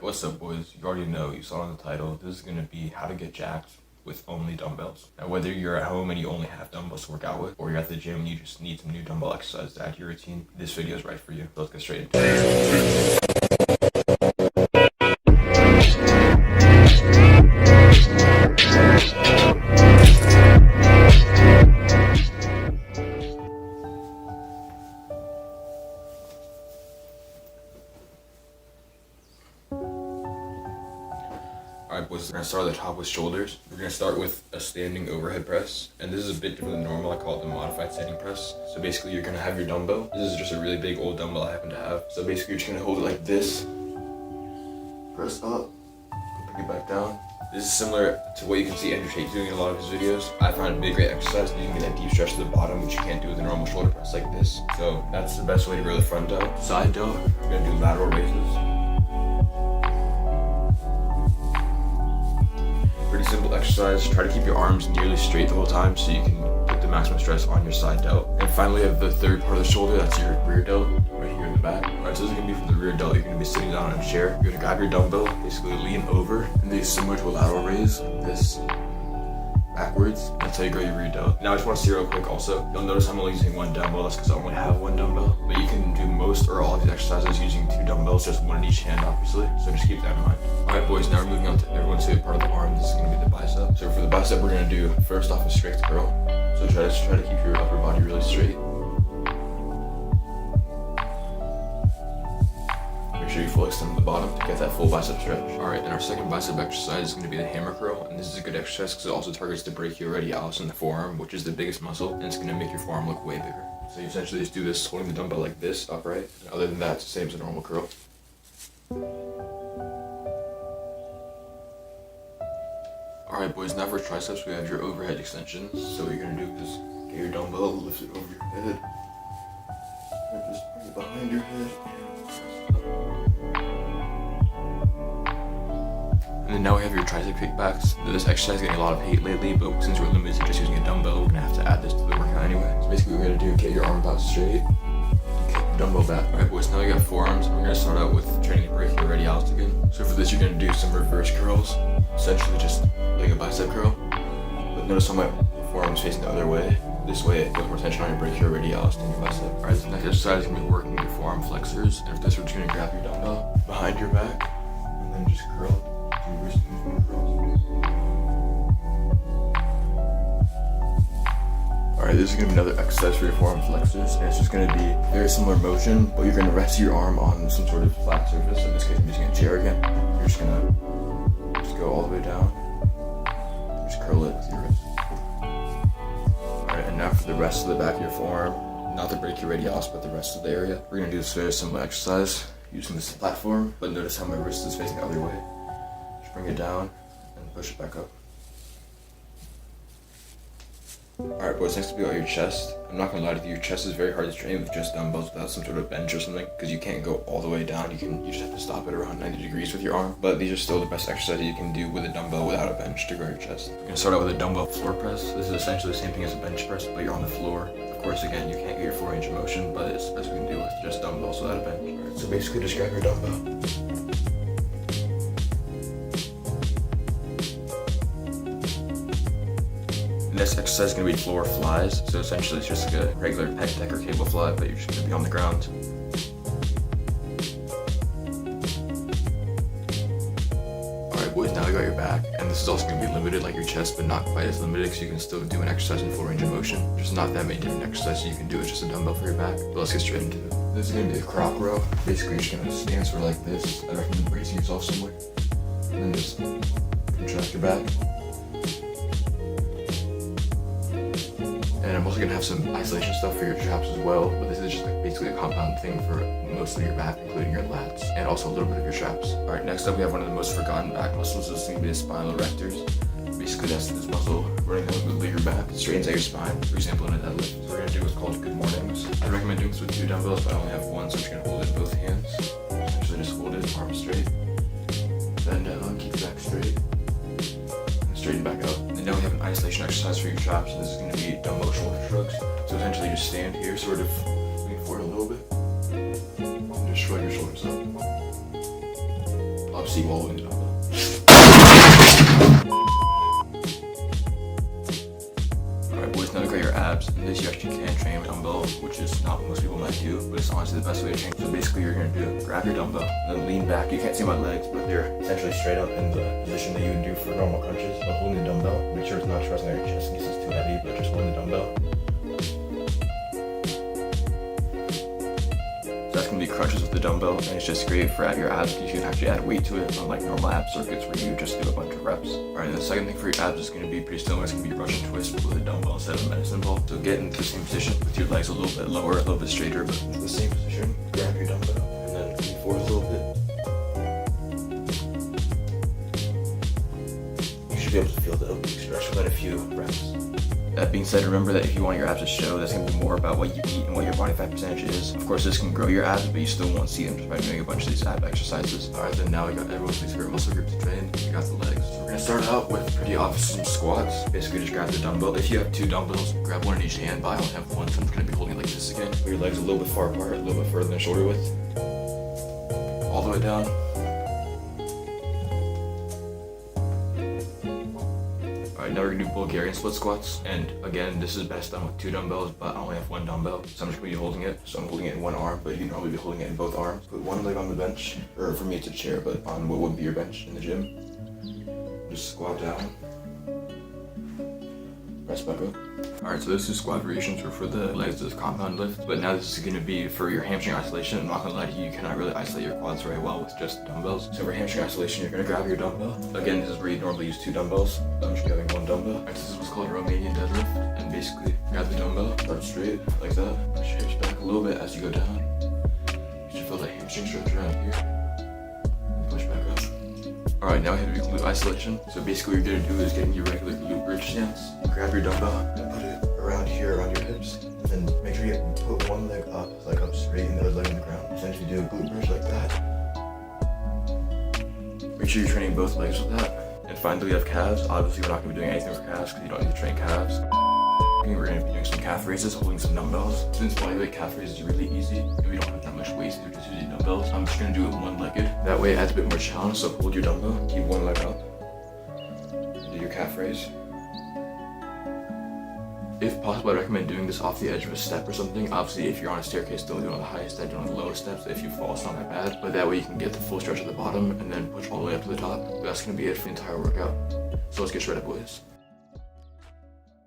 What's up, boys? You already know, you saw it in the title. This is going to be how to get jacked with only dumbbells. Now, whether you're at home and you only have dumbbells to work out with, or you're at the gym and you just need some new dumbbell exercise to add to your routine, this video is right for you. So let's get straight into it. Alright, boys, we're going to start at the top with shoulders. We're going to start with a standing overhead press, and this is a bit different than normal. I call it the modified standing press. So basically you're going to have your dumbbell. This is just a really big old dumbbell I happen to have. So basically you're just going to hold it like this, press up, bring it back down. This is similar to what you can see Andrew Tate doing in a lot of his videos. I find it to be a great exercise. You can get that deep stretch to the bottom, which you can't do with a normal shoulder press like this. So that's the best way to grow the front delt. Side delt, we're going to do lateral raises. Pretty simple exercise. Try to keep your arms nearly straight the whole time so you can put the maximum stress on your side delt. And finally, we have the third part of the shoulder. That's your rear delt, right here in the back. Alright, so this is going to be for the rear delt. You're going to be sitting down on a chair. You're going to grab your dumbbell, basically lean over, and do similar to a lateral raise, like this, backwards. That's how you grow your rear delt. Now I just want to see real quick also, you'll notice I'm only using one dumbbell. That's because I only have one dumbbell. But you can do most or all of these exercises using two dumbbells, just one in each hand obviously. So just keep that in mind. Alright boys, now we're moving on to everyone's favorite part of the arm. This is going to be the bicep. So for the bicep, we're going to do first off a strict curl. So try to keep your upper body really straight. Make sure you fully extend the bottom to get that full bicep stretch. Alright, then our second bicep exercise is going to be the hammer curl, and this is a good exercise because it also targets the brachioradialis in the forearm, which is the biggest muscle, and it's going to make your forearm look way bigger. So you essentially just do this holding the dumbbell like this, upright. And other than that, it's the same as a normal curl. Alright boys, now for triceps, we have your overhead extensions. So what you're going to do is get your dumbbell, lift it over your head, and just bring it behind your head. And then now we have your tricep kickbacks. Now, this exercise is getting a lot of hate lately, but since we're limited to just using a dumbbell, we're gonna have to add this to the workout anyway. So basically what we're gonna do, get your arm about straight, kick the dumbbell back. Alright boys, now we got forearms, and we're gonna start out with training brachioradialis again. So for this, you're gonna do some reverse curls, essentially just like a bicep curl. But notice how my forearm is facing the other way. This way it puts more tension on your brachioradialis than your bicep. Alright, this next exercise is gonna be working your forearm flexors. And for this, we're just gonna grab your dumbbell behind your back, and then just curl. Alright, this is going to be another exercise for your forearm flexors, and it's just going to be very similar motion, but you're going to rest your arm on some sort of flat surface. In this case, I'm using a chair again. You're just going to just go all the way down, just curl it with your wrist. Alright, and now for the rest of the back of your forearm, not the brachioradialis, but the rest of the area, we're going to do this very similar exercise using this platform, but notice how my wrist is facing the other way. Bring it down and push it back up. Alright boys, next to be about your chest. I'm not gonna lie to you, your chest is very hard to train with just dumbbells without some sort of bench or something, because you can't go all the way down. You just have to stop at around 90 degrees with your arm. But these are still the best exercises you can do with a dumbbell without a bench to grow your chest. We're gonna start out with a dumbbell floor press. This is essentially the same thing as a bench press, but you're on the floor. Of course, again, you can't get your 4-range of motion, but it's the best we can do with just dumbbells without a bench. Alright, so basically just grab your dumbbell. This exercise is going to be floor flies, so essentially it's just like a regular pec deck or cable fly, but you're just going to be on the ground. Alright boys, now we got your back, and this is also going to be limited like your chest, but not quite as limited because you can still do an exercise in full range of motion. There's not that many different exercises you can do with just a dumbbell for your back, but let's get straight into it. This is going to be a croc row. Basically you're just going to stand sort of like this. I recommend bracing yourself somewhere, and then just contract your back. And I'm also going to have some isolation stuff for your traps as well, but this is just like basically a compound thing for most of your back, including your lats, and also a little bit of your traps. Alright, next up we have one of the most forgotten back muscles. This is going to be the spinal erectors. Basically that's this muscle running down your back, straightens out your spine, for example in a deadlift. So we're going to do what's called good mornings. I recommend doing this with two dumbbells, but I only have one, so I'm just going to hold it in both hands. Essentially just hold it, arms straight, bend down, keep your back straight, and straighten back up. And now we have an isolation exercise for your traps. This is going to be dumbbell shoulder shrugs. So essentially just stand here, sort of lean forward a little bit, and just shrug your shoulders up. up seat while holding the dumbbell. Alright boys, now we got your abs, and this you actually can train with dumbbell, which is not what most people might do, but it's honestly the best way to train. So basically you're going to do, grab your dumbbell, and then lean back. You can't see my legs, but they're essentially straight up in the position that you would do for normal crunches. So holding the dumbbell, make sure it's not resting on your chest in case it's too heavy, but just holding the dumbbell. That's going to be crunches with the dumbbell, and it's just great for your abs because you can actually add weight to it, unlike normal ab circuits where you just do a bunch of reps. Alright, and the second thing for your abs is going to be pretty similar. It's going to be Russian twist with a dumbbell instead of a medicine ball. So get into the same position with your legs a little bit lower, a little bit straighter, but in the same position. Grab your dumbbell and then lean forward a little bit. You should be able to feel the stretch within a few reps. That being said, remember that if you want your abs to show, that's going to be more about what you eat and what your body fat percentage is. Of course, this can grow your abs, but you still won't see them just by doing a bunch of these ab exercises. Alright, then now we got everyone's favorite muscle group to train. We got the legs. So we're going to start out with pretty obvious some squats. Basically, just grab the dumbbell. If you have two dumbbells, grab one in each hand, but I only have one, so I'm going to be holding it like this again. Put your legs a little bit far apart, a little bit further than shoulder width. All the way down. Now we're gonna do Bulgarian split squats, and again, this is best done with two dumbbells, but I only have one dumbbell, so I'm just gonna be holding it. So I'm holding it in one arm, but you can probably be holding it in both arms. Put one leg on the bench, or for me it's a chair, but on what would be your bench in the gym. Just squat down, press back up. Alright, so those two squat variations were for the legs as compound lift, but now this is going to be for your hamstring isolation. I'm not going to lie to you, you cannot really isolate your quads very well with just dumbbells. So for hamstring isolation, you're going to grab your dumbbell. Again, this is where you normally use two dumbbells. I'm just grabbing one dumbbell. Alright, this is what's called a Romanian deadlift, and basically grab the dumbbell, start straight, like that. Push your hips back a little bit as you go down. You should feel the hamstring stretch around here. And push back up. Alright, now we have to do glute isolation. So basically what you're going to do is get in your regular glute bridge stance. Grab your dumbbell and put it around here, around your hips. And then make sure you put one leg up, like up straight, and the other leg on the ground. Essentially do a glute bridge like that. Make sure you're training both legs with that. And finally we have calves. Obviously we're not going to be doing anything with calves because you don't need to train calves. We're going to be doing some calf raises, holding some dumbbells. Since bodyweight calf raises is really easy, and we don't have that much weight, so we're just using dumbbells. I'm just going to do it one-legged. That way it adds a bit more challenge, so hold your dumbbell, keep one leg up, and do your calf raise. If possible, I recommend doing this off the edge of a step or something. Obviously, if you're on a staircase, don't do it on the highest step, do it on the lowest steps. If you fall, it's not that bad. But that way you can get the full stretch at the bottom and then push all the way up to the top. But that's going to be it for the entire workout. So let's get shredded, boys.